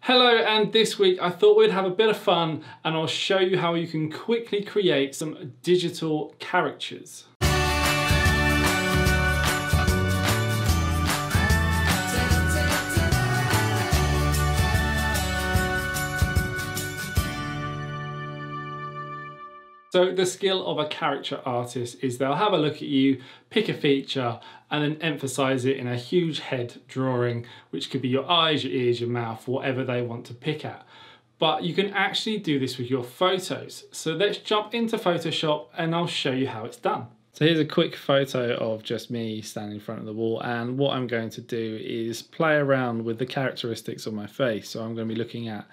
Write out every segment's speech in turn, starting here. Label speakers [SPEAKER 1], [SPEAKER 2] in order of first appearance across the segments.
[SPEAKER 1] Hello, and this week I thought we'd have a bit of fun and I'll show you how you can quickly create some digital caricatures. So the skill of a caricature artist is they'll have a look at you, pick a feature, and then emphasize it in a huge head drawing, which could be your eyes, your ears, your mouth, whatever they want to pick at. But you can actually do this with your photos. So let's jump into Photoshop and I'll show you how it's done. So here's a quick photo of just me standing in front of the wall, and what I'm going to do is play around with the characteristics of my face. So I'm going to be looking at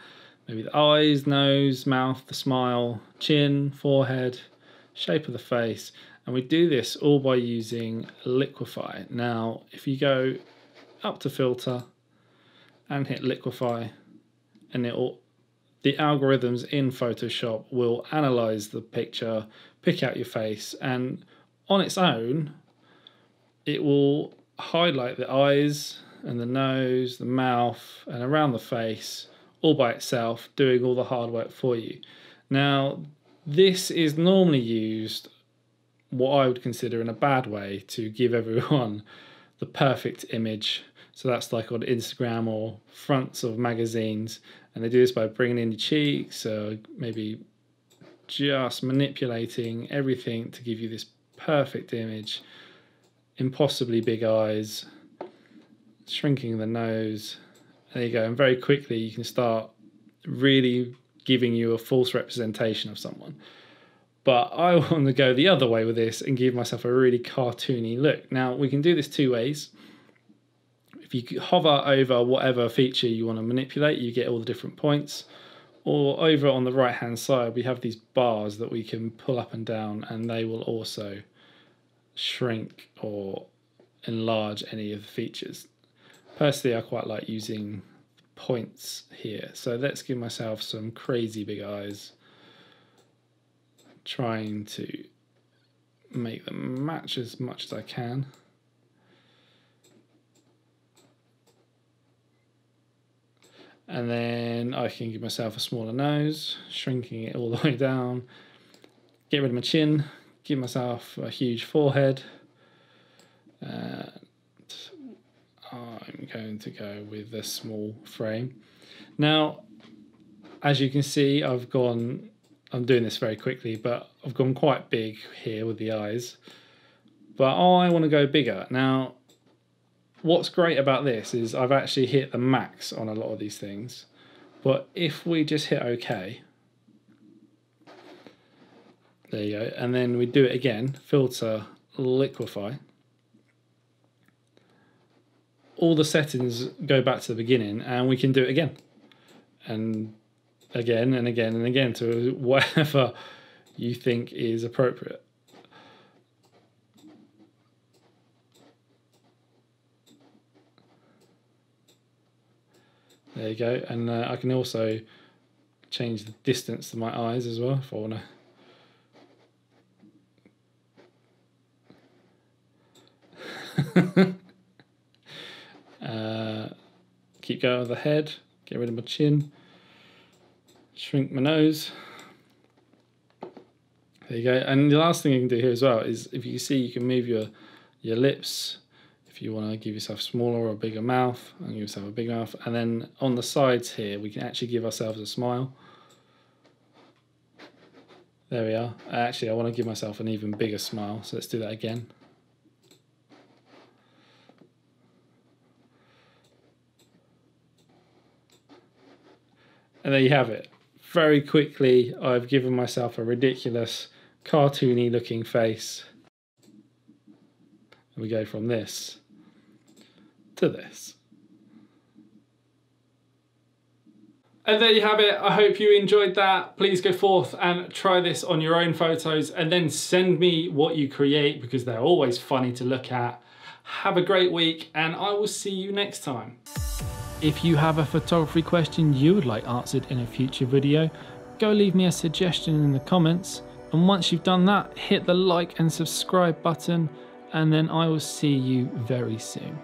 [SPEAKER 1] maybe the eyes, nose, mouth, the smile, chin, forehead, shape of the face. And we do this all by using Liquify. Now, if you go up to filter and hit Liquify, and the algorithms in Photoshop will analyze the picture, pick out your face, and on its own, it will highlight the eyes and the nose, the mouth, and around the face, all by itself, doing all the hard work for you. Now, this is normally used, what I would consider in a bad way, to give everyone the perfect image. So that's like on Instagram or fronts of magazines, and they do this by bringing in your cheeks, or maybe just manipulating everything to give you this perfect image. Impossibly big eyes, shrinking the nose. There you go, and very quickly you can start really giving you a false representation of someone. But I want to go the other way with this and give myself a really cartoony look. Now, we can do this two ways. If you hover over whatever feature you want to manipulate, you get all the different points. Or over on the right hand side, we have these bars that we can pull up and down, and they will also shrink or enlarge any of the features. Personally, I quite like using points here. So let's give myself some crazy big eyes, trying to make them match as much as I can. And then I can give myself a smaller nose, shrinking it all the way down. Get rid of my chin, give myself a huge forehead. I'm going to go with a small frame. Now, as you can see, I'm doing this very quickly, but I've gone quite big here with the eyes. But I want to go bigger. Now, what's great about this is I've actually hit the max on a lot of these things. But if we just hit OK, there you go, and then we do it again, filter, Liquify. All the settings go back to the beginning, and we can do it again. And again and again and again to whatever you think is appropriate. There you go, and I can also change the distance to my eyes as well if I want to. Keep going with the head, get rid of my chin, shrink my nose. There you go. And the last thing you can do here as well is, if you see, you can move your lips if you want to give yourself a smaller or a bigger mouth, and give yourself a big mouth. And then on the sides here, we can actually give ourselves a smile. There we are. Actually, I want to give myself an even bigger smile, so let's do that again. And there you have it. Very quickly, I've given myself a ridiculous, cartoony looking face. And we go from this to this. And there you have it. I hope you enjoyed that. Please go forth and try this on your own photos, and then send me what you create, because they're always funny to look at. Have a great week, and I will see you next time. If you have a photography question you would like answered in a future video, go leave me a suggestion in the comments, and once you've done that, hit the like and subscribe button, and then I will see you very soon.